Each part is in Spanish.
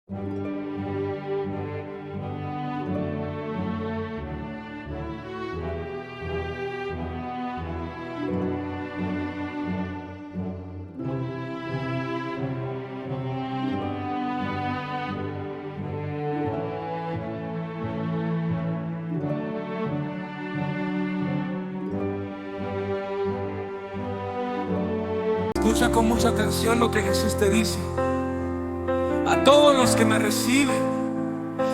Escucha con mucha atención lo que Jesús te dice. A todos los que me reciben,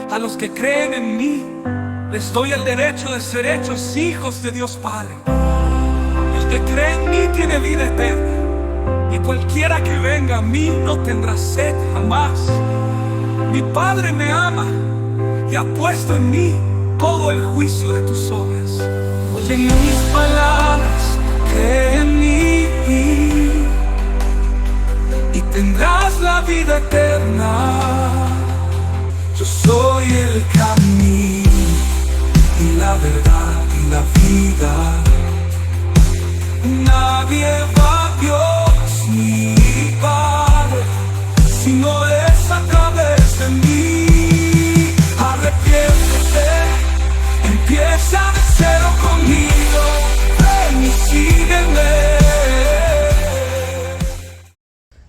a los que creen en mí, les doy el derecho de ser hechos hijos de Dios Padre. El que cree en mí tiene vida eterna, y cualquiera que venga a mí no tendrá sed jamás. Mi Padre me ama y ha puesto en mí todo el juicio de tus obras. Oye mis palabras, cree en mí y tendrás la vida eterna. Yo soy el camino y la verdad y la vida. Nadie va a Dios ni Padre si no es a través de mí. Arrepiéntete, empieza de cero conmigo, ven y sígueme.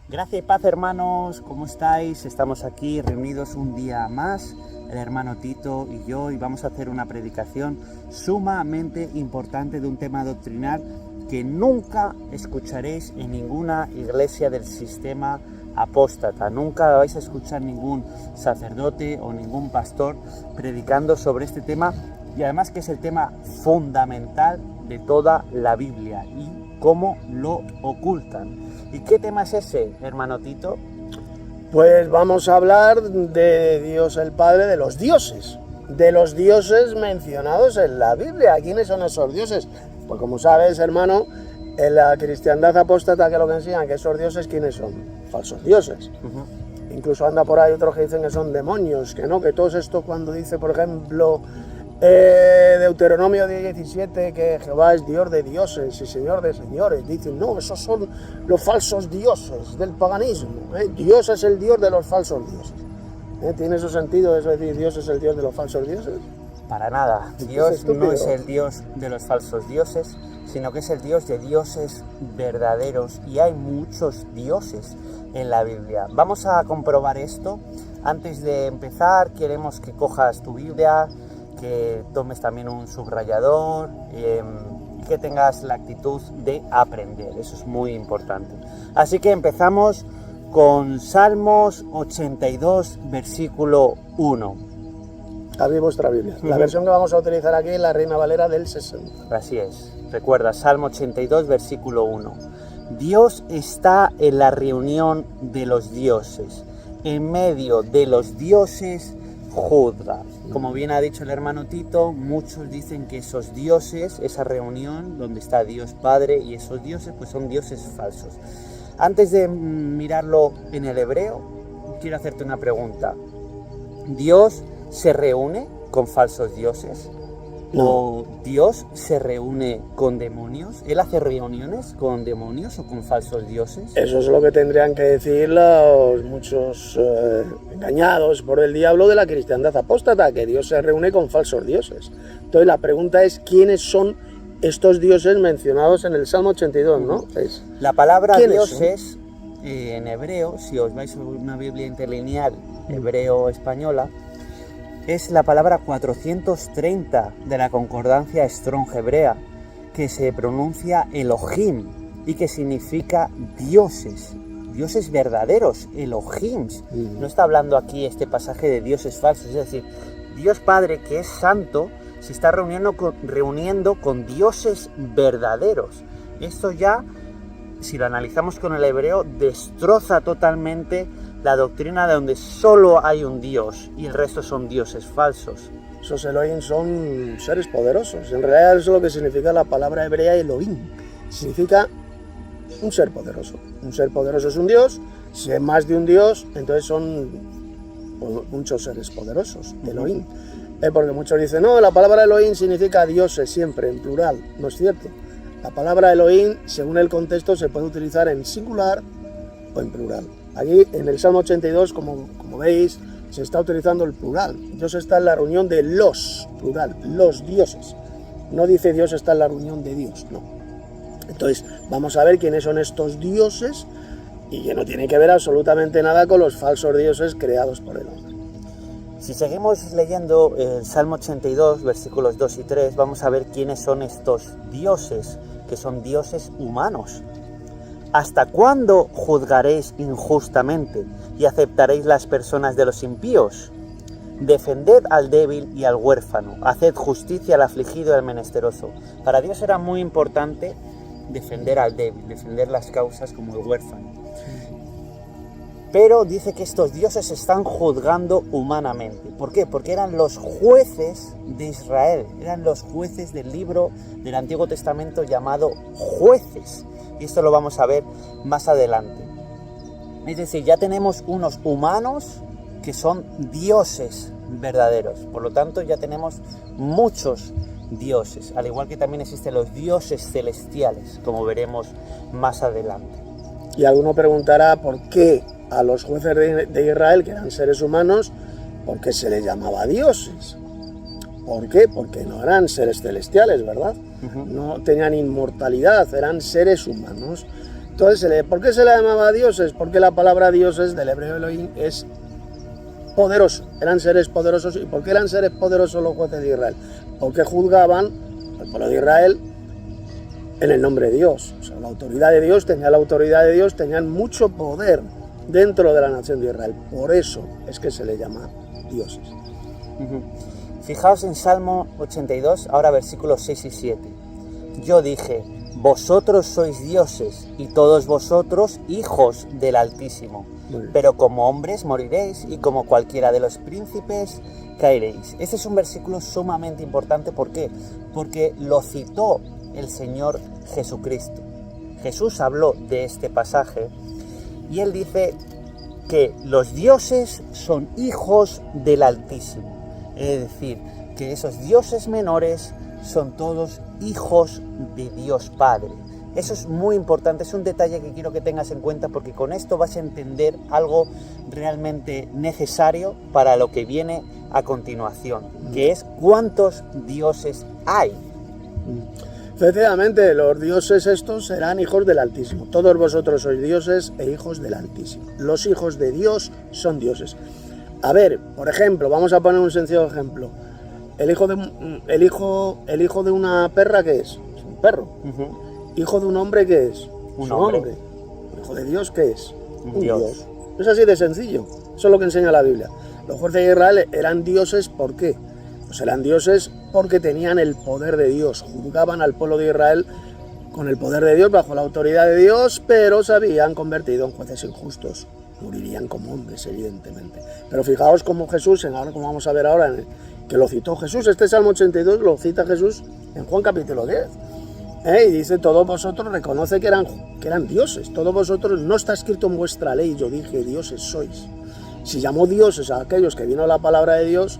Gracia y paz, hermanos, ¿cómo estáis? Estamos aquí reunidos un día más, el hermano Tito y yo, y vamos a hacer una predicación sumamente importante de un tema doctrinal que nunca escucharéis en ninguna iglesia del sistema apóstata. Nunca vais a escuchar ningún sacerdote o ningún pastor predicando sobre este tema, y además que es el tema fundamental de toda la Biblia y cómo lo ocultan. ¿Y qué tema es ese, hermano Tito? Pues vamos a hablar de Dios el Padre, de los dioses mencionados en la Biblia. ¿Quiénes son esos dioses? Pues como sabes, hermano, en la cristiandad apóstata, que lo que enseñan que esos dioses, ¿quiénes son? Falsos dioses. Incluso anda por ahí otros que dicen que son demonios, que no, que todo esto cuando dice, por ejemplo, Deuteronomio 10:17, que Jehová es Dios de dioses y Señor de señores, dicen, no, esos son los falsos dioses del paganismo, Dios es el Dios de los falsos dioses. ¿Tiene su sentido eso de decir Dios es el Dios de los falsos dioses? Para nada, Dios no es el Dios de los falsos dioses, sino que es el Dios de dioses verdaderos, y hay muchos dioses en la Biblia. Vamos a comprobar esto. Antes de empezar, queremos que cojas tu Biblia, que tomes también un subrayador y que tengas la actitud de aprender. Eso es muy importante. Así que empezamos con Salmos 82, versículo 1. Abrid vuestra Biblia. La versión que vamos a utilizar aquí es la Reina Valera del 60. Así es. Recuerda, Salmo 82, versículo 1. Dios está en la reunión de los dioses. En medio de los dioses juzga. Como bien ha dicho el hermano Tito, muchos dicen que esos dioses, esa reunión donde está Dios Padre y esos dioses, pues son dioses falsos. Antes de mirarlo en el hebreo, quiero hacerte una pregunta. ¿Dios se reúne con falsos dioses? No. ¿O Dios se reúne con demonios? ¿Él hace reuniones con demonios o con falsos dioses? Eso es lo que tendrían que decir los muchos engañados por el diablo de la cristiandad apóstata, que Dios se reúne con falsos dioses. Entonces la pregunta es, ¿quiénes son estos dioses mencionados en el Salmo 82, ¿no? La palabra ¿quiénes dioses en hebreo, si os vais a una Biblia interlineal hebreo-española, es la palabra 430 de la concordancia Strong hebrea, que se pronuncia Elohim y que significa dioses, dioses verdaderos, Elohims. No está hablando aquí este pasaje de dioses falsos, es decir, Dios Padre, que es santo, se está reuniendo con dioses verdaderos. Esto ya, si lo analizamos con el hebreo, destroza totalmente la doctrina de donde solo hay un Dios y el resto son dioses falsos. Esos Elohim son seres poderosos. En realidad eso es lo que significa la palabra hebrea Elohim. Significa un ser poderoso. Un ser poderoso es un Dios. Si hay más de un Dios, entonces son muchos seres poderosos. Elohim. Porque muchos dicen, no, la palabra Elohim significa dioses siempre, en plural. No es cierto. La palabra Elohim, según el contexto, se puede utilizar en singular o en plural. Aquí en el Salmo 82, como veis, se está utilizando el plural. Dios está en la reunión de los, plural, los dioses. No dice Dios está en la reunión de Dios, no. Entonces, vamos a ver quiénes son estos dioses y que no tiene que ver absolutamente nada con los falsos dioses creados por el hombre. Si seguimos leyendo el Salmo 82, versículos 2 y 3, vamos a ver quiénes son estos dioses, que son dioses humanos. ¿Hasta cuándo juzgaréis injustamente y aceptaréis las personas de los impíos? Defended al débil y al huérfano, haced justicia al afligido y al menesteroso. Para Dios era muy importante defender al débil, defender las causas como el huérfano. Pero dice que estos dioses están juzgando humanamente. ¿Por qué? Porque eran los jueces de Israel, eran los jueces del libro del Antiguo Testamento llamado Jueces. Y esto lo vamos a ver más adelante. Es decir, ya tenemos unos humanos que son dioses verdaderos. Por lo tanto, ya tenemos muchos dioses, al igual que también existen los dioses celestiales, como veremos más adelante. Y alguno preguntará por qué a los jueces de Israel, que eran seres humanos, ¿por qué se les llamaba dioses? ¿Por qué? Porque no eran seres celestiales, ¿verdad? No tenían inmortalidad, eran seres humanos. Entonces, ¿por qué se les llamaba dioses? Porque la palabra dioses del hebreo Elohim es poderoso, eran seres poderosos. ¿Y por qué eran seres poderosos los jueces de Israel? Porque juzgaban al pueblo de Israel en el nombre de Dios. O sea, la autoridad de Dios, tenían mucho poder dentro de la nación de Israel. Por eso es que se le llama dioses. Fijaos en Salmo 82, ahora versículos 6 y 7. Yo dije, vosotros sois dioses y todos vosotros hijos del Altísimo. Pero como hombres moriréis y como cualquiera de los príncipes caeréis. Este es un versículo sumamente importante. ¿Por qué? Porque lo citó el Señor Jesucristo. Jesús habló de este pasaje y él dice que los dioses son hijos del Altísimo. Es decir, que esos dioses menores son todos hijos de Dios Padre. Eso es muy importante, es un detalle que quiero que tengas en cuenta porque con esto vas a entender algo realmente necesario para lo que viene a continuación, que es cuántos dioses hay. Efectivamente, los dioses estos serán hijos del Altísimo. Todos vosotros sois dioses e hijos del Altísimo. Los hijos de Dios son dioses. A ver, por ejemplo, vamos a poner un sencillo ejemplo. El hijo de una perra, ¿qué es? Es un perro. Hijo de un hombre, ¿qué es? Un hombre. El hijo de Dios, ¿qué es? Un Dios. Es así de sencillo. Eso es lo que enseña la Biblia. Los jueces de Israel eran dioses, ¿por qué? Pues eran dioses porque tenían el poder de Dios. Juzgaban al pueblo de Israel con el poder de Dios, bajo la autoridad de Dios, pero se habían convertido en jueces injustos. Morirían como hombres, evidentemente. Pero fijaos cómo Jesús, ahora como vamos a ver ahora, que lo citó Jesús, este Salmo 82 lo cita Jesús en Juan capítulo 10. Y dice, todos vosotros reconoce que eran dioses, todos vosotros, no está escrito en vuestra ley, yo dije, dioses sois. Si llamó dioses a aquellos que vino la palabra de Dios,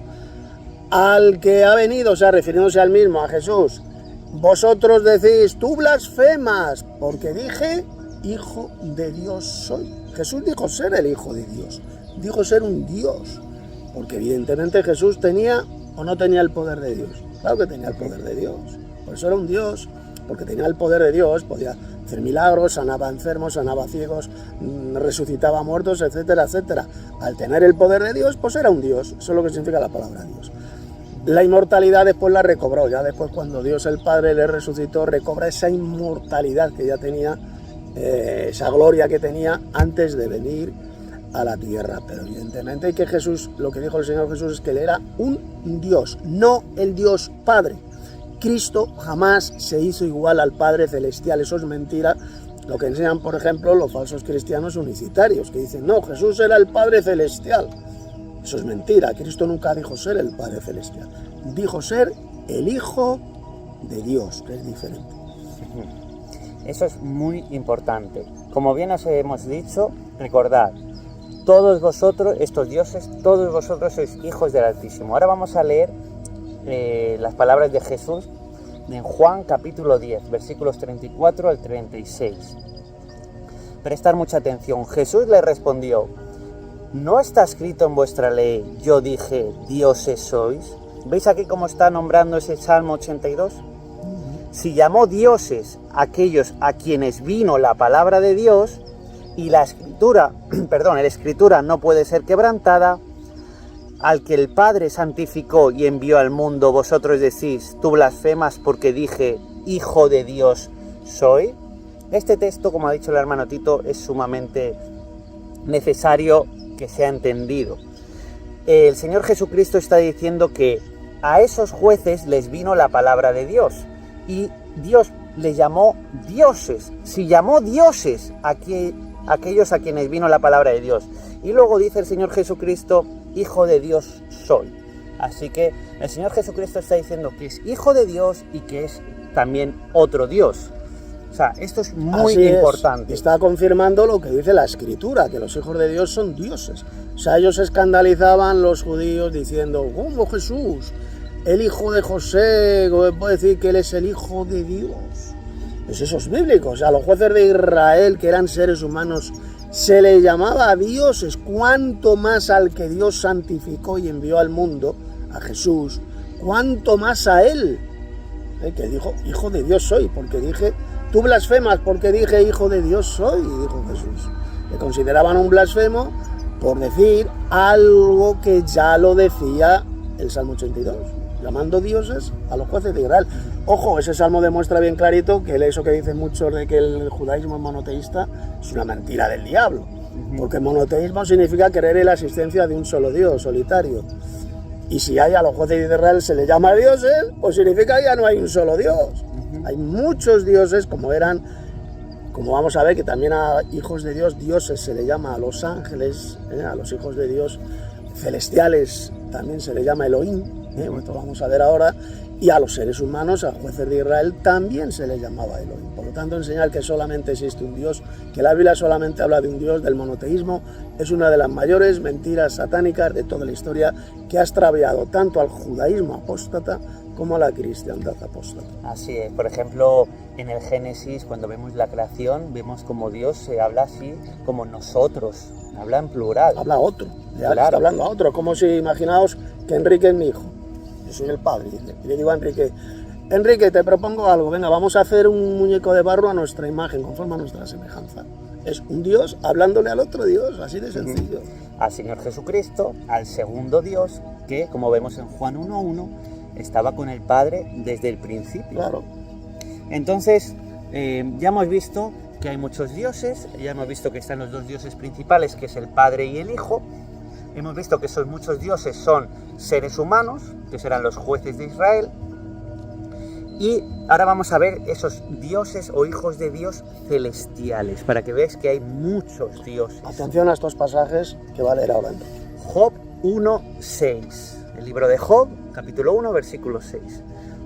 al que ha venido, o sea, refiriéndose al mismo, a Jesús, vosotros decís, tú blasfemas, porque dije, hijo de Dios soy. Jesús dijo ser el hijo de Dios, dijo ser un Dios, porque evidentemente Jesús tenía o no tenía el poder de Dios. Claro que tenía el poder de Dios, por eso era un Dios, porque tenía el poder de Dios, podía hacer milagros, sanaba enfermos, sanaba ciegos, resucitaba muertos, etcétera, etcétera. Al tener el poder de Dios, pues era un Dios, eso es lo que significa la palabra Dios. La inmortalidad después la recobró, ya después cuando Dios el Padre le resucitó, recobra esa inmortalidad que ya tenía, esa gloria que tenía antes de venir a la tierra. Pero evidentemente que Jesús, lo que dijo el Señor Jesús es que él era un Dios, no el Dios Padre. Cristo jamás se hizo igual al Padre Celestial, eso es mentira, lo que enseñan por ejemplo los falsos cristianos unicitarios, que dicen, no, Jesús era el Padre Celestial. Eso es mentira, Cristo nunca dijo ser el Padre Celestial, dijo ser el Hijo de Dios, que es diferente. Eso es muy importante. Como bien os hemos dicho, recordad, todos vosotros, estos dioses, todos vosotros sois hijos del Altísimo. Ahora vamos a leer las palabras de Jesús en Juan capítulo 10, versículos 34 al 36. Prestar mucha atención. Jesús le respondió, ¿no está escrito en vuestra ley, yo dije, dioses sois? ¿Veis aquí cómo está nombrando ese Salmo 82? Si llamó dioses aquellos a quienes vino la palabra de Dios, y la escritura, la escritura no puede ser quebrantada, al que el Padre santificó y envió al mundo, vosotros decís, tú blasfemas porque dije, Hijo de Dios soy. Este texto, como ha dicho el hermano Tito, es sumamente necesario que sea entendido. El Señor Jesucristo está diciendo que a esos jueces les vino la palabra de Dios y Dios les llamó dioses. Si llamó dioses a aquellos a quienes vino la palabra de Dios, y luego dice el Señor Jesucristo, Hijo de Dios soy. Así que el Señor Jesucristo está diciendo que es Hijo de Dios y que es también otro Dios. O sea, esto es muy importante. Está confirmando lo que dice la Escritura, que los hijos de Dios son dioses. O sea, ellos se escandalizaban, los judíos, diciendo, ¿cómo Jesús, el hijo de José, puede decir que él es el Hijo de Dios? Pues eso es bíblico. O sea, a los jueces de Israel, que eran seres humanos, se les llamaba dioses. Cuanto más al que Dios santificó y envió al mundo, a Jesús, cuanto más a él, que dijo, Hijo de Dios soy, porque dije, tú blasfemas porque dije, Hijo de Dios soy, dijo Jesús. Le consideraban un blasfemo por decir algo que ya lo decía el Salmo 82, llamando dioses a los jueces de Israel. Ojo, ese salmo demuestra bien clarito que eso que dicen muchos de que el judaísmo es monoteísta es una mentira del diablo, porque monoteísmo significa creer en la existencia de un solo Dios solitario. Y si hay a los jueces de Israel se les llama dioses, pues significa que ya no hay un solo Dios. Hay muchos dioses, como vamos a ver que también a hijos de Dios, dioses se le llama a los ángeles, a los hijos de Dios celestiales también se le llama Elohim, esto vamos a ver ahora, y a los seres humanos, a jueces de Israel, también se les llamaba Elohim. Por lo tanto, enseñar que solamente existe un Dios, que la Biblia solamente habla de un Dios, del monoteísmo, es una de las mayores mentiras satánicas de toda la historia, que ha extraviado tanto al judaísmo apóstata como a la cristiandad apóstata. Así es. Por ejemplo, en el Génesis, cuando vemos la creación, vemos como Dios se habla así como nosotros, habla en plural. Habla a otro, claro. Está hablando a otro, como si imaginaos que Enrique es mi hijo, yo soy el padre, y le digo a Enrique, te propongo algo, venga, vamos a hacer un muñeco de barro a nuestra imagen, conforme a nuestra semejanza. Es un Dios hablándole al otro Dios, así de sencillo. Al Señor Jesucristo, al segundo Dios, que como vemos en Juan 1:1, estaba con el Padre desde el principio. Claro. Entonces, ya hemos visto que hay muchos dioses, ya hemos visto que están los dos dioses principales, que es el Padre y el Hijo. Hemos visto que esos muchos dioses son seres humanos, que serán los jueces de Israel. Y ahora vamos a ver esos dioses o hijos de Dios celestiales, para que veáis que hay muchos dioses. Atención a estos pasajes que va a leer ahora. Job 1:6. El libro de Job, capítulo 1, versículo 6.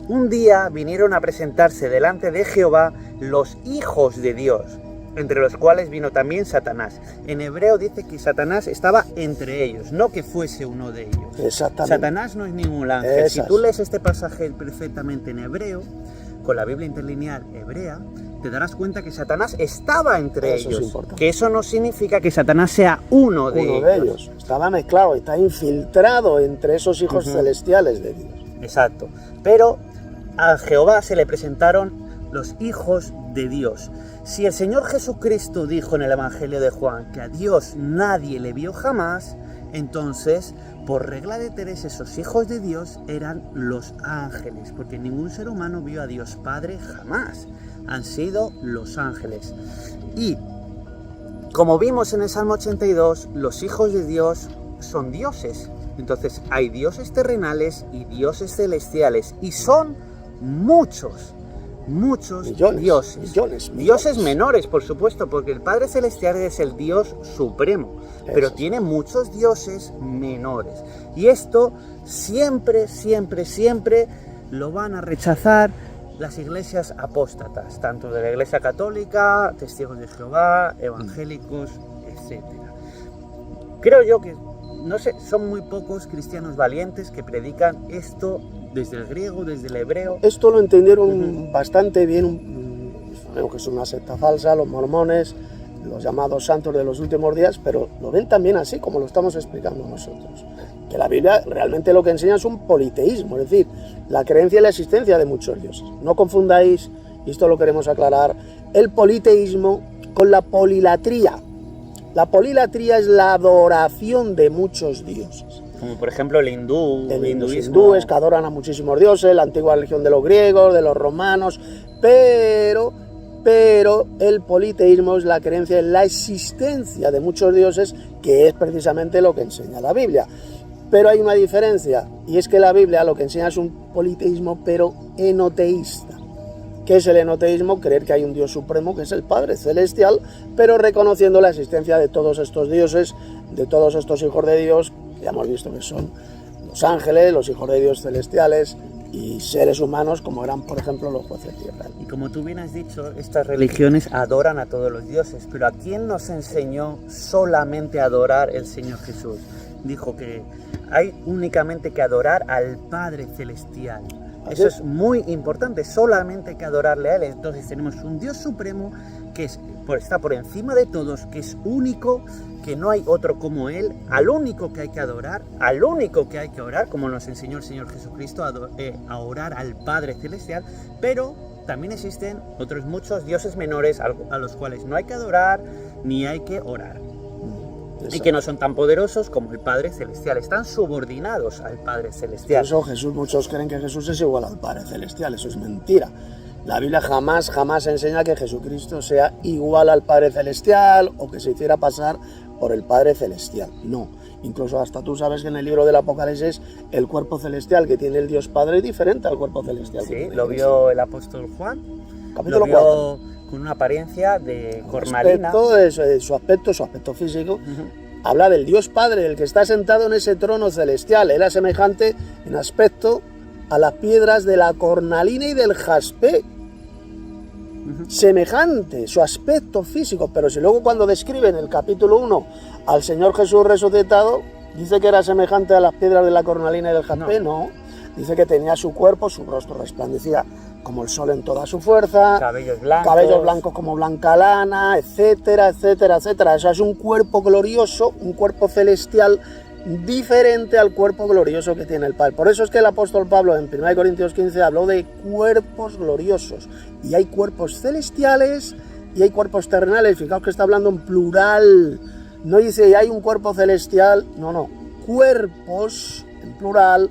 Un día vinieron a presentarse delante de Jehová los hijos de Dios, entre los cuales vino también Satanás. En hebreo dice que Satanás estaba entre ellos, no que fuese uno de ellos. Exactamente. Satanás no es ningún ángel. Esas. Si tú lees este pasaje perfectamente en hebreo, con la Biblia interlineal hebrea, te darás cuenta que Satanás estaba entre Eso es ellos. importante. Que eso no significa que Satanás sea uno de ellos. Estaba mezclado, está infiltrado entre esos hijos celestiales de Dios. Exacto. Pero a Jehová se le presentaron los hijos de Dios. Si el Señor Jesucristo dijo en el Evangelio de Juan que a Dios nadie le vio jamás, entonces, por regla de tres, esos hijos de Dios eran los ángeles, porque ningún ser humano vio a Dios Padre jamás. Han sido los ángeles. Y, como vimos en el Salmo 82, los hijos de Dios son dioses. Entonces, hay dioses terrenales y dioses celestiales, y son muchos Millones, dioses. Dioses menores, por supuesto, porque el Padre Celestial es el Dios supremo, pero tiene muchos dioses menores. Y esto siempre lo van a rechazar las iglesias apóstatas, tanto de la Iglesia Católica, Testigos de Jehová, evangélicos, etc. Creo yo que, no sé, son muy pocos cristianos valientes que predican esto desde el griego, desde el hebreo. Esto lo entendieron bastante bien, sabemos que es una secta falsa, los mormones, los llamados santos de los últimos días, pero lo ven también así, como lo estamos explicando nosotros. Que la Biblia realmente lo que enseña es un politeísmo, es decir, la creencia en la existencia de muchos dioses. No confundáis, y esto lo queremos aclarar, el politeísmo con la polilatría. La polilatría es la adoración de muchos dioses. Como por ejemplo el hindú, Los hinduismo. hindúes que adoran a muchísimos dioses, la antigua religión de los griegos, de los romanos, pero el politeísmo es la creencia en la existencia de muchos dioses, que es precisamente lo que enseña la Biblia. Pero hay una diferencia, y es que la Biblia lo que enseña es un politeísmo, pero enoteísta. ¿Qué es el enoteísmo? Creer que hay un Dios supremo, que es el Padre Celestial, pero reconociendo la existencia de todos estos dioses, de todos estos hijos de Dios, que ya hemos visto que son los ángeles, los hijos de Dios celestiales y seres humanos, como eran, por ejemplo, los jueces de Israel. Y como tú bien has dicho, estas religiones adoran a todos los dioses, pero ¿a quién nos enseñó solamente a adorar el Señor Jesús? Dijo que hay únicamente que adorar al Padre Celestial. Eso es muy importante, solamente hay que adorarle a Él. Entonces tenemos un Dios supremo que está por encima de todos, que es único, que no hay otro como Él, al único que hay que adorar, al único que hay que orar, como nos enseñó el Señor Jesucristo, a orar al Padre Celestial, pero también existen otros muchos dioses menores a los cuales no hay que adorar ni hay que orar. Y que no son tan poderosos como el Padre Celestial, están subordinados al Padre Celestial. Por eso Jesús, muchos creen que Jesús es igual al Padre Celestial, eso es mentira. La Biblia jamás enseña que Jesucristo sea igual al Padre Celestial o que se hiciera pasar por el Padre Celestial. No, incluso hasta tú sabes que en el libro del Apocalipsis el cuerpo celestial que tiene el Dios Padre es diferente al cuerpo celestial. Sí, lo vio el apóstol Juan, capítulo lo vio 4. Con una apariencia de cornalina. Su aspecto físico, habla del Dios Padre, el que está sentado en ese trono celestial. Era semejante en aspecto a las piedras de la cornalina y del jaspe. Semejante, su aspecto físico, pero si luego cuando describe en el capítulo 1 al Señor Jesús resucitado, dice que era semejante a las piedras de la cornalina y del jaspe, no. Dice que tenía su cuerpo, su rostro resplandecía como el sol en toda su fuerza, cabellos blancos como blanca lana, etcétera, etcétera, etcétera. Eso es un cuerpo glorioso, un cuerpo celestial diferente al cuerpo glorioso que tiene el Padre. Por eso es que el apóstol Pablo en 1 Corintios 15 habló de cuerpos gloriosos. Y hay cuerpos celestiales y hay cuerpos terrenales. Fijaos que está hablando en plural. No dice hay un cuerpo celestial, no. Cuerpos, en plural,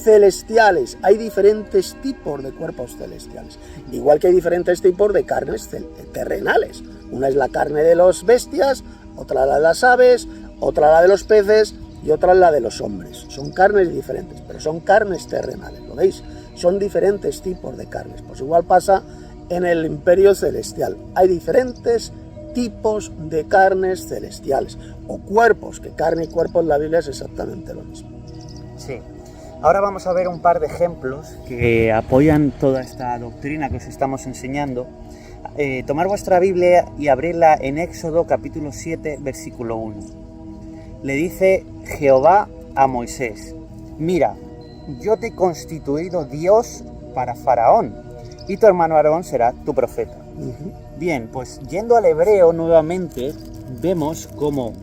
celestiales. Hay diferentes tipos de cuerpos celestiales. Igual que hay diferentes tipos de carnes terrenales. Una es la carne de las bestias, otra la de las aves, otra la de los peces y otra la de los hombres. Son carnes diferentes, pero son carnes terrenales, ¿lo veis? Son diferentes tipos de carnes. Pues igual pasa en el imperio celestial. Hay diferentes tipos de carnes celestiales o cuerpos, que carne y cuerpo en la Biblia es exactamente lo mismo. Sí. Ahora vamos a ver un par de ejemplos que apoyan toda esta doctrina que os estamos enseñando. Tomar vuestra Biblia y abrirla en Éxodo capítulo 7, versículo 1. Le dice Jehová a Moisés: mira, yo te he constituido Dios para Faraón, y tu hermano Aarón será tu profeta. Bien, pues yendo al hebreo nuevamente, vemos cómo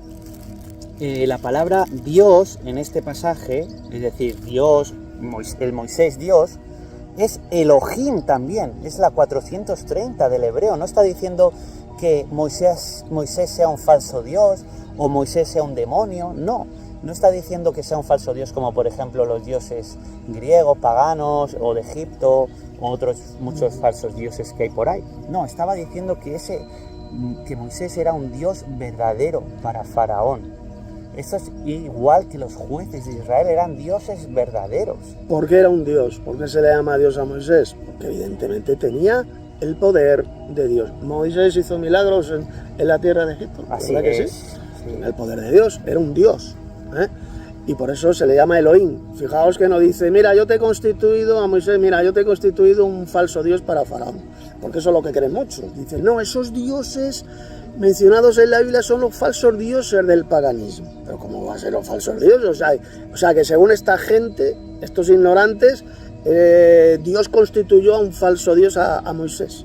la palabra Dios en este pasaje, es decir, Dios, el Moisés Dios, es Elohim también, es la 430 del hebreo. No está diciendo que Moisés sea un falso Dios o Moisés sea un demonio, no está diciendo que sea un falso Dios como por ejemplo los dioses griegos, paganos o de Egipto o otros muchos falsos dioses que hay por ahí. No, estaba diciendo que Moisés era un Dios verdadero para Faraón. Esto es igual que los jueces de Israel, eran dioses verdaderos. ¿Por qué era un dios? ¿Por qué se le llama Dios a Moisés? Porque evidentemente tenía el poder de Dios. Moisés hizo milagros en la tierra de Egipto, Así ¿verdad es, que sí? Tenía el poder de Dios, era un dios, y por eso se le llama Elohim. Fijaos que no dice, mira, yo te he constituido a Moisés, mira, yo te he constituido un falso dios para Faraón, porque eso es lo que creen muchos. Dicen, no, esos dioses mencionados en la Biblia son los falsos dioses del paganismo. Pero ¿cómo va a ser los falsos dioses? O sea que según esta gente, estos ignorantes, Dios constituyó a un falso dios a Moisés.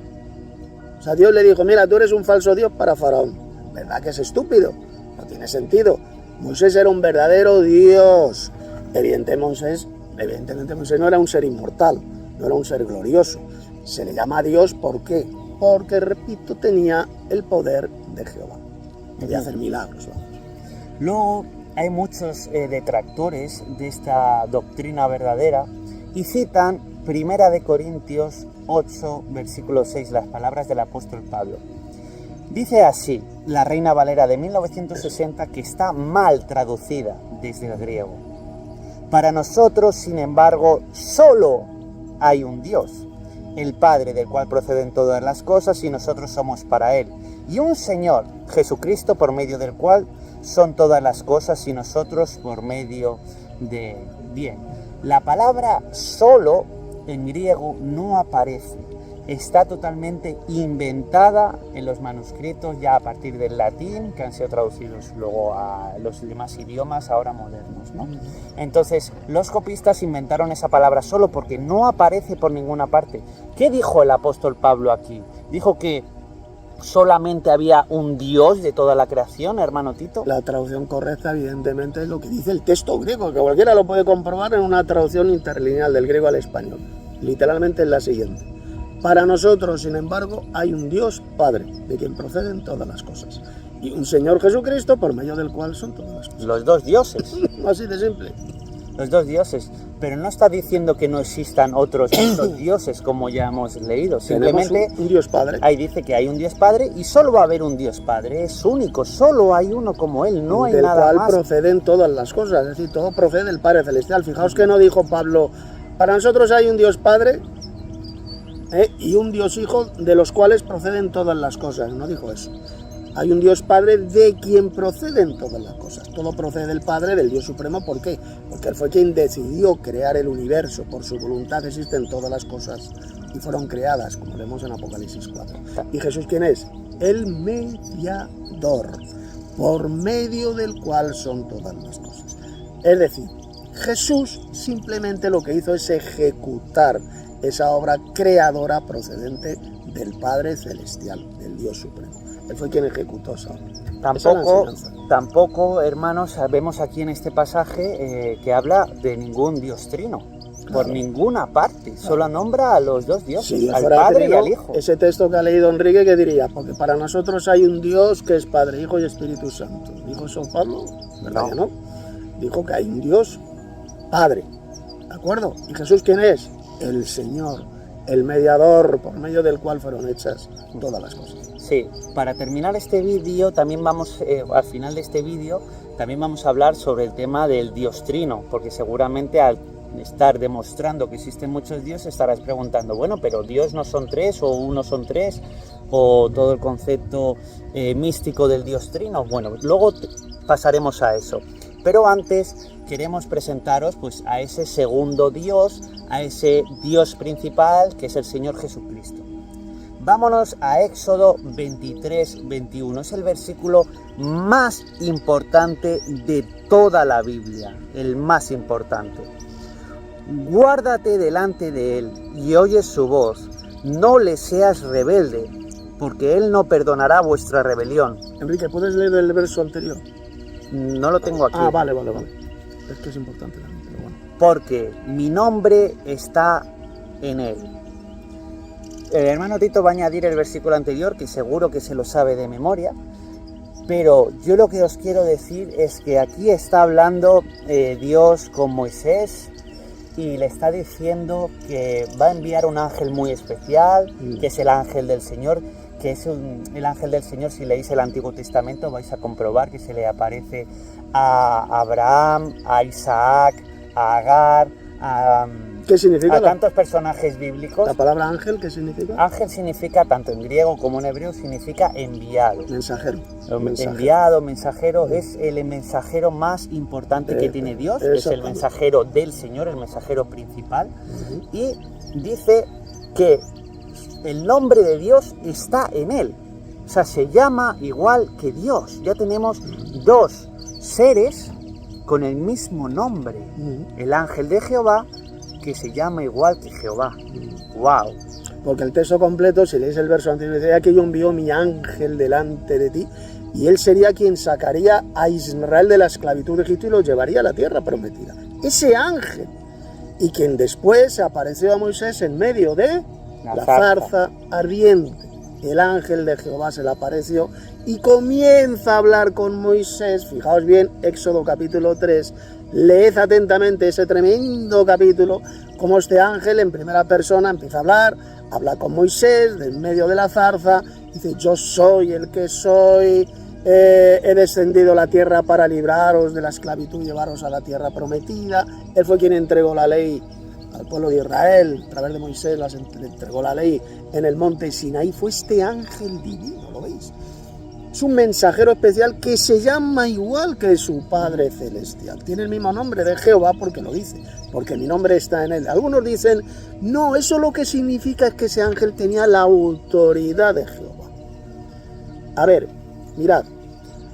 O sea, Dios le dijo, mira, tú eres un falso dios para Faraón. ¿verdad que es estúpido? No tiene sentido. Moisés era un verdadero Dios. Evidentemente Moisés no era un ser inmortal, no era un ser glorioso. Se le llama Dios, ¿por qué? Porque, repito, tenía el poder de Jehová. Podía hacer milagros, vamos. Luego hay muchos detractores de esta doctrina verdadera y citan 1 de Corintios 8, versículo 6, las palabras del apóstol Pablo. Dice así, la Reina Valera de 1960, que está mal traducida desde el griego. Para nosotros, sin embargo, solo hay un Dios, el Padre del cual proceden todas las cosas y nosotros somos para Él, y un Señor, Jesucristo, por medio del cual son todas las cosas y nosotros por medio de Él. Bien, la palabra solo en griego no aparece, está totalmente inventada en los manuscritos ya a partir del latín, que han sido traducidos luego a los demás idiomas ahora modernos, ¿no? Entonces, los copistas inventaron esa palabra solo porque no aparece por ninguna parte. ¿Qué dijo el apóstol Pablo aquí? Dijo que solamente había un Dios de toda la creación, hermano Tito. La traducción correcta, evidentemente, es lo que dice el texto griego, que cualquiera lo puede comprobar en una traducción interlineal del griego al español. Literalmente es la siguiente. Para nosotros, sin embargo, hay un Dios Padre, de quien proceden todas las cosas, y un Señor Jesucristo, por medio del cual son todas las cosas. Los dos dioses. Así de simple. Los dos dioses. Pero no está diciendo que no existan otros dioses, como ya hemos leído. Simplemente un Dios Padre. Ahí dice que hay un Dios Padre y solo va a haber un Dios Padre. Es único, solo hay uno como Él, no hay nada más. Del cual proceden todas las cosas, es decir, todo procede del Padre Celestial. Fijaos que no dijo Pablo, para nosotros hay un Dios Padre y un Dios Hijo, de los cuales proceden todas las cosas. No dijo eso. Hay un Dios Padre de quien proceden todas las cosas. Todo procede del Padre, del Dios Supremo. ¿Por qué? Porque Él fue quien decidió crear el universo. Por su voluntad existen todas las cosas y fueron creadas, como vemos en Apocalipsis 4. ¿Y Jesús quién es? El mediador, por medio del cual son todas las cosas. Es decir, Jesús simplemente lo que hizo es ejecutar esa obra creadora procedente del Padre Celestial, del Dios Supremo. Él fue quien ejecutó esa obra. Tampoco, hermanos, vemos aquí en este pasaje que habla de ningún Dios trino, por ninguna parte, solo nombra a los dos dioses, si al Padre y al Hijo. Ese texto que ha leído Enrique, ¿qué diría? Porque para nosotros hay un Dios que es Padre, Hijo y Espíritu Santo. ¿Dijo eso Pablo? ¿Verdad que no? Dijo que hay un Dios Padre, ¿de acuerdo? ¿Y Jesús quién es? El Señor, el mediador por medio del cual fueron hechas todas las cosas. Sí, para terminar este vídeo, también vamos, al final de este vídeo, también vamos a hablar sobre el tema del Dios Trino, porque seguramente al estar demostrando que existen muchos dioses, estarás preguntando, bueno, pero Dios no son tres, o uno son tres, o todo el concepto místico del Dios Trino. Bueno, luego pasaremos a eso. Pero antes queremos presentaros pues a ese segundo Dios, a ese Dios principal que es el Señor Jesucristo. Vámonos a Éxodo 23-21, es el versículo más importante de toda la Biblia, el más importante. Guárdate delante de él y oye su voz, no le seas rebelde, porque él no perdonará vuestra rebelión. Enrique, ¿puedes leer el verso anterior? No lo tengo aquí. Ah, vale. Es que es importante también, pero bueno. Porque mi nombre está en él. El hermano Tito va a añadir el versículo anterior, que seguro que se lo sabe de memoria, pero yo lo que os quiero decir es que aquí está hablando Dios con Moisés y le está diciendo que va a enviar un ángel muy especial, que es el ángel del Señor, que es el ángel del Señor. Si leéis el Antiguo Testamento vais a comprobar que se le aparece a Abraham, a Isaac, a Agar, ¿Qué significa a tantos personajes bíblicos. ¿La palabra ángel qué significa? Ángel significa, tanto en griego como en hebreo, significa enviado. Mensajero. Enviado, mensajero, es el mensajero más importante que tiene Dios, es el mensajero del Señor, el mensajero principal. Y dice que el nombre de Dios está en él. O sea, se llama igual que Dios. Ya tenemos dos seres con el mismo nombre. El ángel de Jehová, que se llama igual que Jehová. ¡Wow! Porque el texto completo, si leéis el verso anterior, dice, aquí yo envío mi ángel delante de ti y él sería quien sacaría a Israel de la esclavitud de Egipto y lo llevaría a la tierra prometida. Ese ángel, y quien después se apareció a Moisés en medio de la zarza ardiente. El ángel de Jehová se le apareció y comienza a hablar con Moisés. Fijaos bien, Éxodo capítulo 3, leed atentamente ese tremendo capítulo, como este ángel en primera persona empieza a hablar, habla con Moisés de en medio de la zarza, dice: yo soy el que soy, he descendido a la tierra para libraros de la esclavitud y llevaros a la tierra prometida. Él fue quien entregó la ley al pueblo de Israel, a través de Moisés le entregó la ley en el monte Sinaí. Fue este ángel divino, ¿lo veis? Es un mensajero especial que se llama igual que su Padre Celestial. Tiene el mismo nombre de Jehová porque lo dice, porque mi nombre está en él. Algunos dicen: no, eso lo que significa es que ese ángel tenía la autoridad de Jehová. A ver, mirad,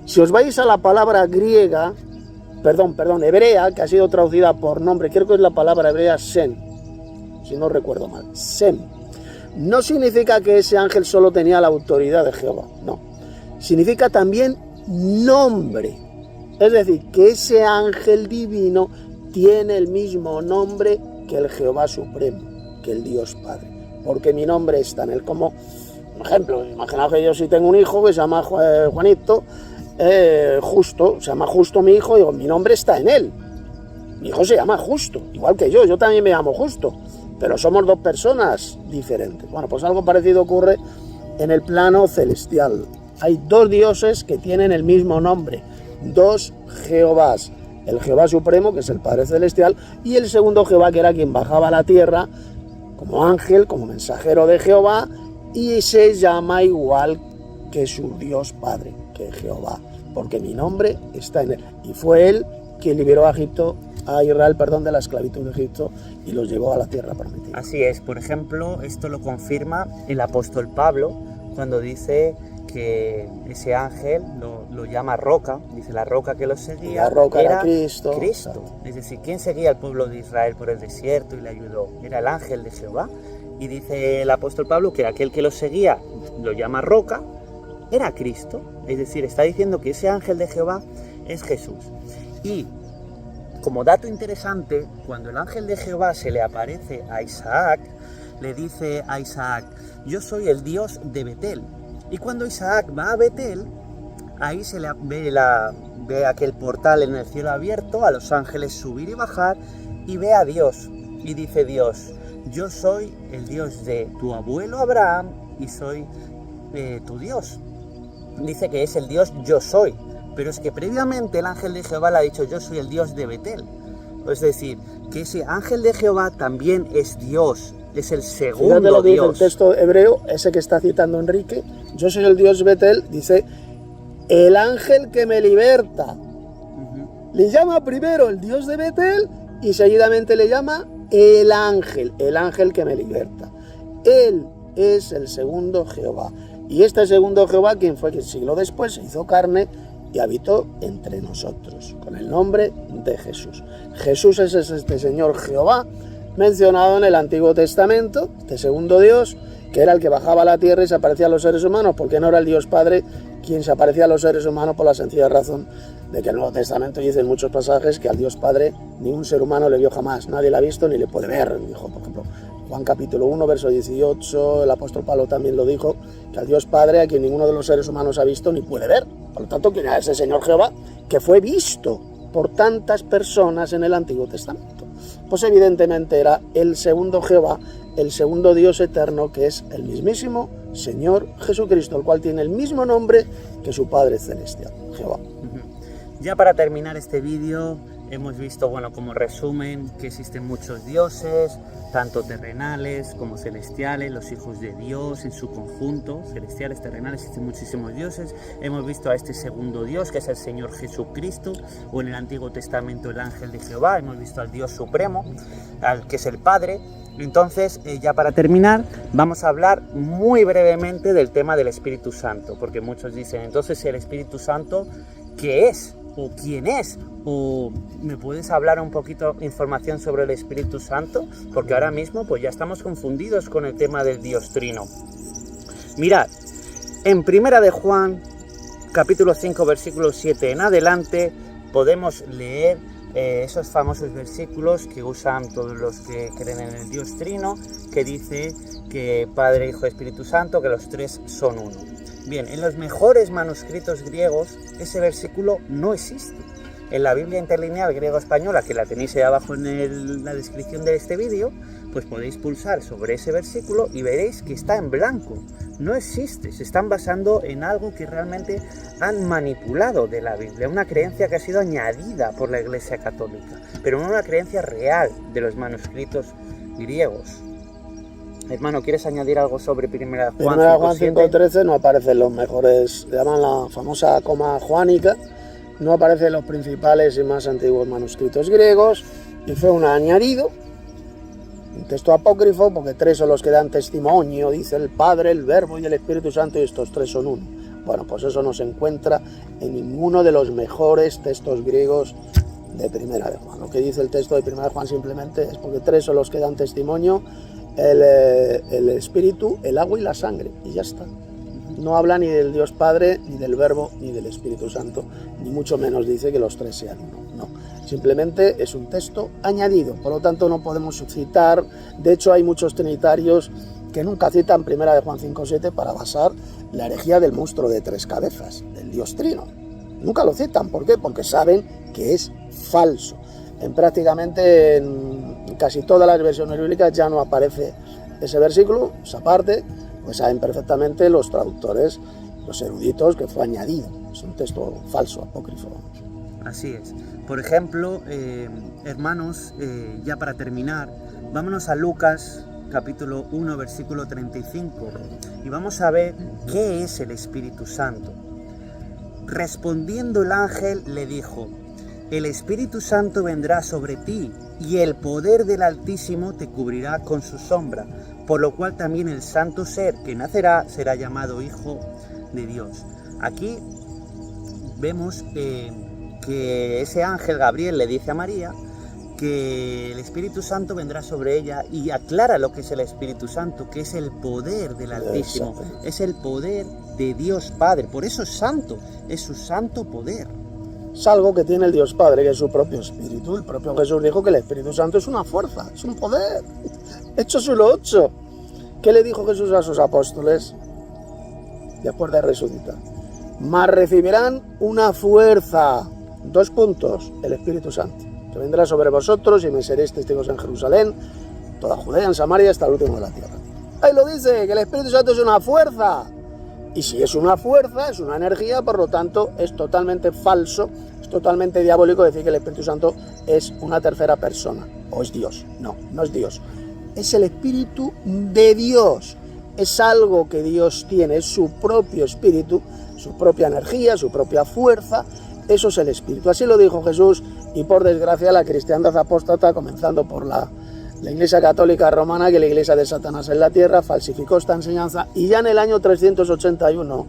si os vais a la palabra griega, hebrea, que ha sido traducida por nombre, creo que es la palabra hebrea Sem, si no recuerdo mal, Sem. No significa que ese ángel solo tenía la autoridad de Jehová, no. Significa también nombre. Es decir, que ese ángel divino tiene el mismo nombre que el Jehová Supremo, que el Dios Padre. Porque mi nombre está en él. Como, por ejemplo, imaginaos que yo si tengo un hijo que se llama Juanito, Justo, se llama Justo mi hijo, digo, mi nombre está en él. Mi hijo se llama Justo, igual que yo también me llamo Justo, pero somos dos personas diferentes. Bueno, pues algo parecido ocurre en el plano celestial. Hay dos dioses que tienen el mismo nombre, dos Jehovás. El Jehová Supremo, que es el Padre Celestial, y el segundo Jehová, que era quien bajaba a la tierra como ángel, como mensajero de Jehová, y se llama igual que su Dios Padre, que Jehová, porque mi nombre está en él. Y fue él quien liberó a Israel, de la esclavitud de Egipto y los llevó a la tierra prometida. Así es. Por ejemplo, esto lo confirma el apóstol Pablo cuando dice que ese ángel lo llama roca. Dice: la roca que lo seguía, la roca era Cristo. Es decir, ¿quién seguía al pueblo de Israel por el desierto y le ayudó? Era el ángel de Jehová. Y dice el apóstol Pablo que aquel que lo seguía, lo llama roca, era Cristo. Es decir, está diciendo que ese ángel de Jehová es Jesús. Y como dato interesante, cuando el ángel de Jehová se le aparece a Isaac, le dice a Isaac: yo soy el Dios de Betel. Y cuando Isaac va a Betel, ahí se le ve aquel portal en el cielo abierto, a los ángeles subir y bajar, y ve a Dios. Y dice Dios: yo soy el Dios de tu abuelo Abraham y soy tu Dios. Dice que es el Dios yo soy, pero es que previamente el ángel de Jehová le ha dicho: yo soy el Dios de Betel. Es decir, que ese ángel de Jehová también es Dios, es el segundo Fíjate lo que Dios. dice el texto hebreo, ese que está citando Enrique: yo soy el Dios Betel, dice el ángel que me liberta. Le llama primero el Dios de Betel y seguidamente le llama el ángel que me liberta. Él es el segundo Jehová. Y este segundo Jehová, quien fue que siglo después se hizo carne y habitó entre nosotros, con el nombre de Jesús. Jesús es este Señor Jehová, mencionado en el Antiguo Testamento, este segundo Dios, que era el que bajaba a la tierra y se aparecía a los seres humanos, porque no era el Dios Padre quien se aparecía a los seres humanos, por la sencilla razón de que el Nuevo Testamento dice en muchos pasajes que al Dios Padre ningún ser humano le vio jamás, nadie le ha visto ni le puede ver. Dijo, por ejemplo, Juan capítulo 1, verso 18, el apóstol Pablo también lo dijo, que al Dios Padre a quien ninguno de los seres humanos ha visto ni puede ver. Por lo tanto, ¿quién era ese Señor Jehová que fue visto por tantas personas en el Antiguo Testamento? Pues evidentemente era el segundo Jehová, el segundo Dios eterno, que es el mismísimo Señor Jesucristo, el cual tiene el mismo nombre que su Padre Celestial, Jehová. Ya para terminar este vídeo, hemos visto, como resumen, que existen muchos dioses, tanto terrenales como celestiales, los hijos de Dios en su conjunto, celestiales, terrenales, existen muchísimos dioses. Hemos visto a este segundo Dios, que es el Señor Jesucristo, o en el Antiguo Testamento el ángel de Jehová. Hemos visto al Dios Supremo, que es el Padre. Entonces, ya para terminar, vamos a hablar muy brevemente del tema del Espíritu Santo, porque muchos dicen, entonces el Espíritu Santo, ¿qué es? ¿O quién es? ¿O me puedes hablar un poquito de información sobre el Espíritu Santo? Porque ahora mismo pues ya estamos confundidos con el tema del Dios Trino. Mirad, en Primera de Juan, capítulo 5, versículo 7 en adelante, podemos leer esos famosos versículos que usan todos los que creen en el Dios Trino, que dice que Padre, Hijo y Espíritu Santo, que los tres son uno. Bien, en los mejores manuscritos griegos ese versículo no existe. En la Biblia interlineal griego-española, que la tenéis ahí abajo en la descripción de este vídeo, pues podéis pulsar sobre ese versículo y veréis que está en blanco. No existe, se están basando en algo que realmente han manipulado de la Biblia, una creencia que ha sido añadida por la Iglesia Católica, pero no una creencia real de los manuscritos griegos. Hermano, ¿quieres añadir algo sobre 1 Juan 5:7? 1 Juan 5:13 no aparecen los mejores, le llaman la famosa coma juánica, no aparecen los principales y más antiguos manuscritos griegos, y fue un añadido, un texto apócrifo, porque tres son los que dan testimonio, dice el Padre, el Verbo y el Espíritu Santo, y estos tres son uno. Bueno, pues eso no se encuentra en ninguno de los mejores textos griegos de 1 Juan. Lo que dice el texto de 1 Juan simplemente es porque tres son los que dan testimonio, el Espíritu, el agua y la sangre, y ya está. No habla ni del Dios Padre, ni del Verbo, ni del Espíritu Santo, ni mucho menos dice que los tres sean uno. No, simplemente es un texto añadido, por lo tanto no podemos citar. De hecho hay muchos trinitarios que nunca citan 1 Juan 5:7 para basar la herejía del monstruo de tres cabezas, del Dios Trino. Nunca lo citan, ¿por qué? Porque saben que es falso. Prácticamente en casi todas las versiones bíblicas ya no aparece ese versículo, esa parte, pues saben perfectamente los traductores, los eruditos, que fue añadido. Es un texto falso, apócrifo. Así es. Por ejemplo, hermanos, ya para terminar, vámonos a Lucas, capítulo 1, versículo 35, y vamos a ver qué es el Espíritu Santo. Respondiendo el ángel le dijo: el Espíritu Santo vendrá sobre ti, y el poder del Altísimo te cubrirá con su sombra, por lo cual también el santo ser que nacerá será llamado Hijo de Dios. Aquí vemos que ese ángel Gabriel le dice a María que el Espíritu Santo vendrá sobre ella, y aclara lo que es el Espíritu Santo, que es el poder del Altísimo, es el poder de Dios Padre, por eso es santo, es su santo poder. Es algo que tiene el Dios Padre, que es su propio Espíritu. El propio Jesús dijo que el Espíritu Santo es una fuerza, es un poder. Hechos 1:8. ¿Qué le dijo Jesús a sus apóstoles después de resucitar? Mas recibirán una fuerza, 2 puntos, el Espíritu Santo, que vendrá sobre vosotros y me seréis testigos en Jerusalén, toda Judea, en Samaria, hasta el último de la tierra. Ahí lo dice, que el Espíritu Santo es una fuerza. Y si es una fuerza, es una energía, por lo tanto es totalmente falso, es totalmente diabólico decir que el Espíritu Santo es una tercera persona, o es Dios. No, no es Dios. Es el Espíritu de Dios. Es algo que Dios tiene, es su propio espíritu, su propia energía, su propia fuerza. Eso es el Espíritu. Así lo dijo Jesús, y por desgracia la cristiandad apóstata, comenzando por la Iglesia Católica Romana, que la Iglesia de Satanás en la tierra, falsificó esta enseñanza, y ya en el año 381,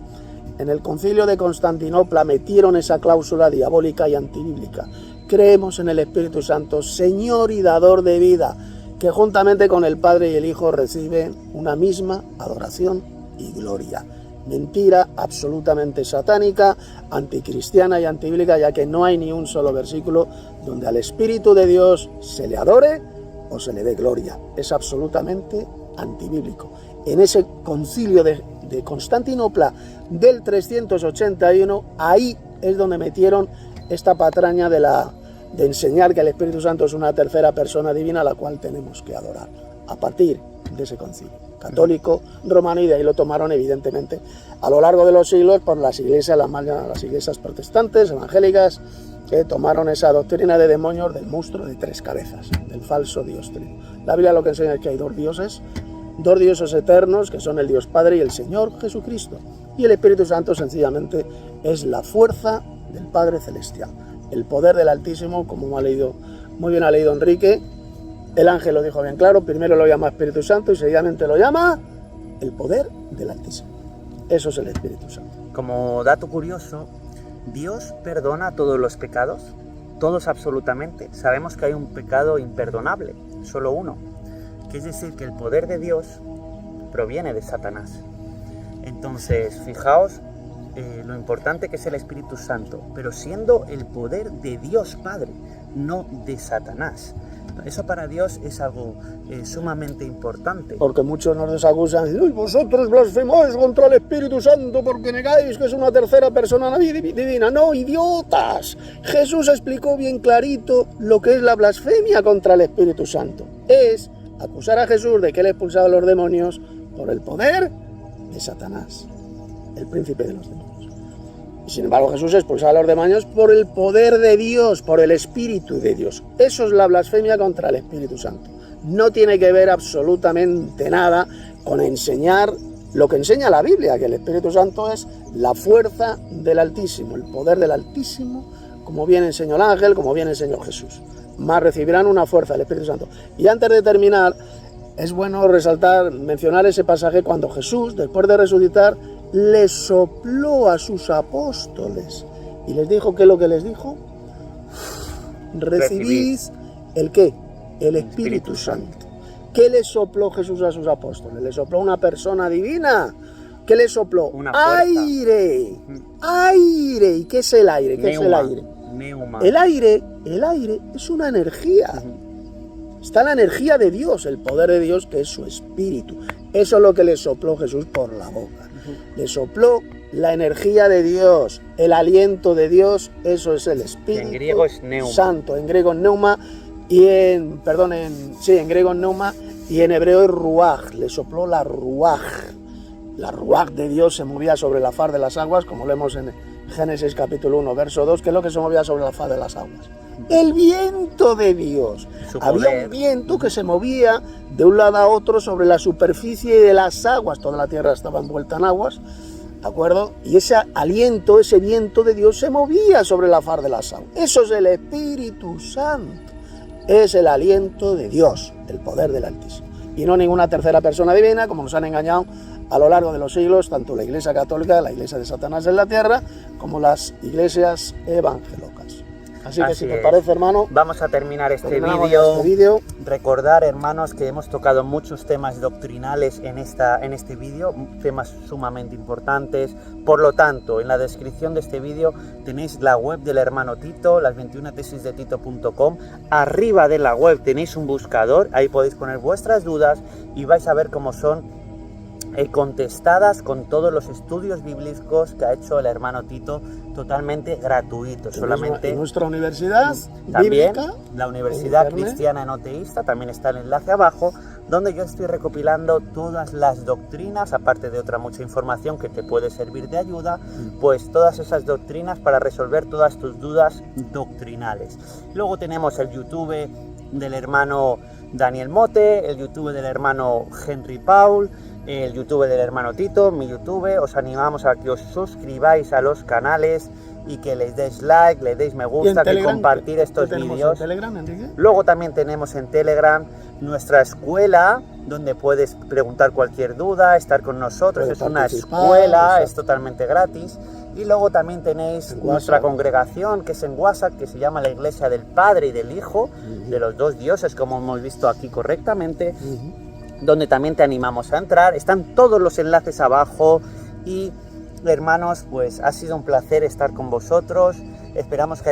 en el Concilio de Constantinopla, metieron esa cláusula diabólica y antibíblica. Creemos en el Espíritu Santo, Señor y dador de vida, que juntamente con el Padre y el Hijo reciben una misma adoración y gloria. Mentira absolutamente satánica, anticristiana y antibíblica, ya que no hay ni un solo versículo donde al Espíritu de Dios se le adore o se le dé gloria. Es absolutamente antibíblico. En ese concilio de Constantinopla del 381, ahí es donde metieron esta patraña de enseñar que el Espíritu Santo es una tercera persona divina a la cual tenemos que adorar. A partir de ese concilio católico romano, y de ahí lo tomaron evidentemente a lo largo de los siglos por las iglesias, las iglesias protestantes, evangélicas, que tomaron esa doctrina de demonios, del monstruo de tres cabezas, del falso Dios Trino. La Biblia lo que enseña es que hay dos dioses eternos, que son el Dios Padre y el Señor Jesucristo. Y el Espíritu Santo sencillamente es la fuerza del Padre Celestial, el poder del Altísimo, como muy bien ha leído Enrique. El ángel lo dijo bien claro, primero lo llama Espíritu Santo y seguidamente lo llama el poder del Altísimo. Eso es el Espíritu Santo. Como dato curioso, ¿Dios perdona todos los pecados? Todos absolutamente. Sabemos que hay un pecado imperdonable, solo uno, que es decir, que el poder de Dios proviene de Satanás. Entonces, fijaos lo importante que es el Espíritu Santo, pero siendo el poder de Dios Padre, no de Satanás. Eso para Dios es algo sumamente importante. Porque muchos nos desacusan y dicen: "Uy, vosotros blasfemáis contra el Espíritu Santo porque negáis que es una tercera persona divina". No, idiotas. Jesús explicó bien clarito lo que es la blasfemia contra el Espíritu Santo. Es acusar a Jesús de que él expulsaba a los demonios por el poder de Satanás, el príncipe de los demonios. Y sin embargo Jesús expulsaba a los demonios por el poder de Dios, por el Espíritu de Dios. Eso es la blasfemia contra el Espíritu Santo. No tiene que ver absolutamente nada con enseñar lo que enseña la Biblia, que el Espíritu Santo es la fuerza del Altísimo, el poder del Altísimo, como bien enseñó el ángel, como bien enseñó Jesús. Más recibirán una fuerza del Espíritu Santo. Y antes de terminar, es bueno resaltar, mencionar ese pasaje cuando Jesús, después de resucitar, les sopló a sus apóstoles y les dijo, ¿qué es lo que les dijo? Recibís ¿el qué? El Espíritu Santo. ¿Qué le sopló Jesús a sus apóstoles? Le sopló una persona divina. ¿Qué le sopló? Aire. Aire. ¿Y qué es el aire? ¿Qué es el aire? Neuma. El aire es una energía. Está la energía de Dios, el poder de Dios, que es su espíritu. Eso es lo que le sopló Jesús por la boca. Le sopló la energía de Dios, el aliento de Dios, eso es el Espíritu. En griego es neuma. Santo, en griego es neuma, y en griego es neuma, y en hebreo es ruaj. Le sopló la ruaj. La ruaj de Dios se movía sobre la faz de las aguas, como leemos en Génesis capítulo 1, verso 2, que es lo que se movía sobre la faz de las aguas. El viento de Dios. Había un viento que se movía de un lado a otro sobre la superficie de las aguas. Toda la tierra estaba envuelta en aguas, ¿de acuerdo? Y ese aliento, ese viento de Dios se movía sobre la faz de las aguas. Eso es el Espíritu Santo. Es el aliento de Dios, el poder del Altísimo. Y no ninguna tercera persona divina, como nos han engañado a lo largo de los siglos, tanto la Iglesia Católica, la Iglesia de Satanás en la tierra, como las iglesias evangélicas. Así que si te parece, hermano, vamos a terminar este vídeo. Recordar, hermanos, que hemos tocado muchos temas doctrinales en este vídeo, temas sumamente importantes. Por lo tanto, en la descripción de este vídeo tenéis la web del hermano Tito, las 21 tesis de Tito.com. Arriba de la web tenéis un buscador, ahí podéis poner vuestras dudas y vais a ver cómo son contestadas con todos los estudios bíblicos que ha hecho el hermano Tito, totalmente gratuitos. Solamente en nuestra universidad también bíblica, la Universidad Cristiana No Teísta, también está el enlace abajo, donde yo estoy recopilando todas las doctrinas, aparte de otra mucha información que te puede servir de ayuda, pues todas esas doctrinas para resolver todas tus dudas doctrinales. Luego tenemos el YouTube del hermano Daniel Mote, el YouTube del hermano Henry Paul, el YouTube del hermano Tito, mi YouTube. Os animamos a que os suscribáis a los canales y que les deis like, le deis me gusta, que compartir estos vídeos. Luego también tenemos en Telegram nuestra escuela, donde puedes preguntar cualquier duda, estar con nosotros. Es una escuela, es totalmente gratis. Y luego también tenéis nuestra congregación, que es en WhatsApp, que se llama la Iglesia del Padre y del Hijo, de los dos dioses, como hemos visto aquí correctamente, donde también te animamos a entrar. Están todos los enlaces abajo. Y hermanos, pues ha sido un placer estar con vosotros. Esperamos que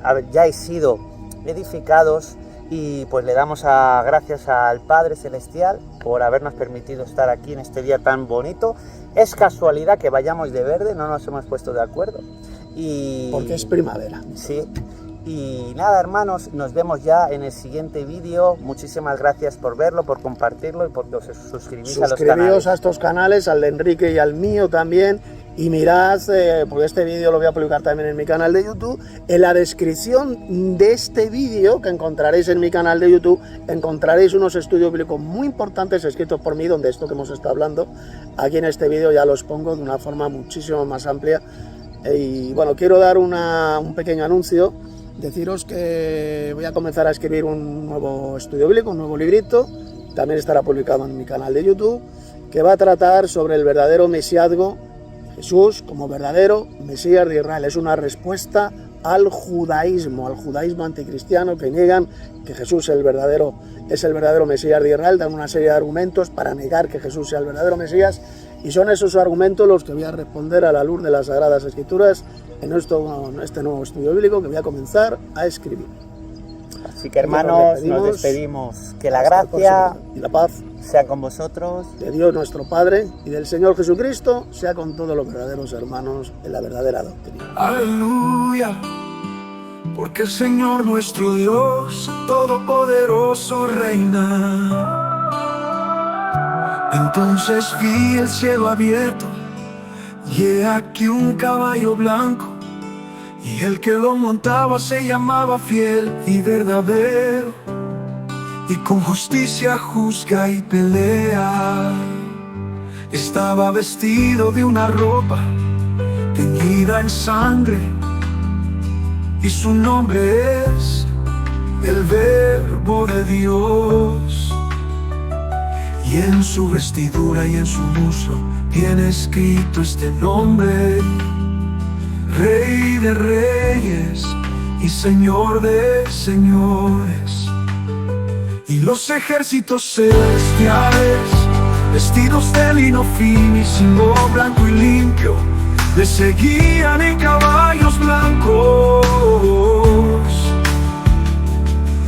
hayáis sido edificados, y pues le damos gracias al Padre Celestial por habernos permitido estar aquí en este día tan bonito. Es casualidad que vayamos de verde, no nos hemos puesto de acuerdo. Porque es primavera. Sí. Y nada, hermanos, nos vemos ya en el siguiente vídeo. Muchísimas gracias por verlo, por compartirlo y por que os suscribís a los canales. Suscribíos a estos canales, al de Enrique y al mío también. Y mirad, porque este vídeo lo voy a publicar también en mi canal de YouTube. En la descripción de este vídeo que encontraréis en mi canal de YouTube, encontraréis unos estudios bíblicos muy importantes escritos por mí, donde esto que hemos estado hablando, aquí en este vídeo ya los pongo de una forma muchísimo más amplia. Y bueno, quiero dar un pequeño anuncio. Deciros que voy a comenzar a escribir un nuevo estudio bíblico, un nuevo librito, también estará publicado en mi canal de YouTube, que va a tratar sobre el verdadero mesiazgo, Jesús como verdadero Mesías de Israel. Es una respuesta al judaísmo anticristiano, que niegan que Jesús es el verdadero Mesías de Israel. Dan una serie de argumentos para negar que Jesús sea el verdadero Mesías, Y son esos argumentos los que voy a responder a la luz de las Sagradas Escrituras en este nuevo estudio bíblico que voy a comenzar a escribir. Así que hermanos, nos despedimos. Que la gracia y la paz sea con vosotros, de Dios nuestro Padre y del Señor Jesucristo sea con todos los verdaderos hermanos en la verdadera doctrina. Aleluya, porque el Señor nuestro Dios todopoderoso reina. Entonces vi el cielo abierto y he aquí un caballo blanco, y el que lo montaba se llamaba Fiel y Verdadero, y con justicia juzga y pelea. Estaba vestido de una ropa teñida en sangre, y su nombre es el Verbo de Dios. Y en su vestidura y en su muslo tiene escrito este nombre: Rey de Reyes y Señor de Señores. Y los ejércitos celestiales, vestidos de lino fino, blanco y limpio, le seguían en caballos blancos.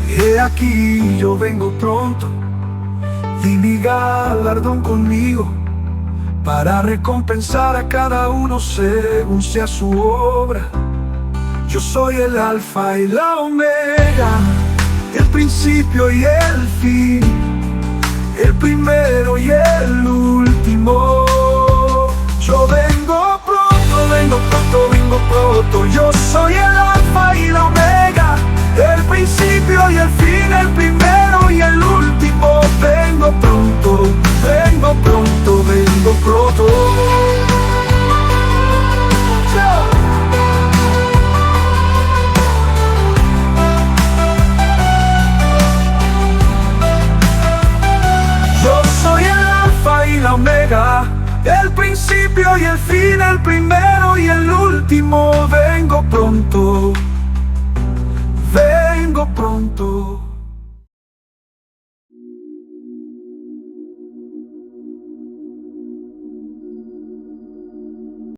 He aquí yo vengo pronto, y mi galardón conmigo, para recompensar a cada uno según sea su obra. Yo soy el Alfa y la Omega, el principio y el fin, el primero y el último. Yo vengo pronto, vengo pronto, vengo pronto. Yo soy el Alfa y la Omega, el principio y el fin, el primero y el último. Vengo pronto, vengo pronto, vengo pronto. Yo soy el Alfa y la Omega, el principio y el fin, el primero y el último. Vengo pronto, vengo pronto.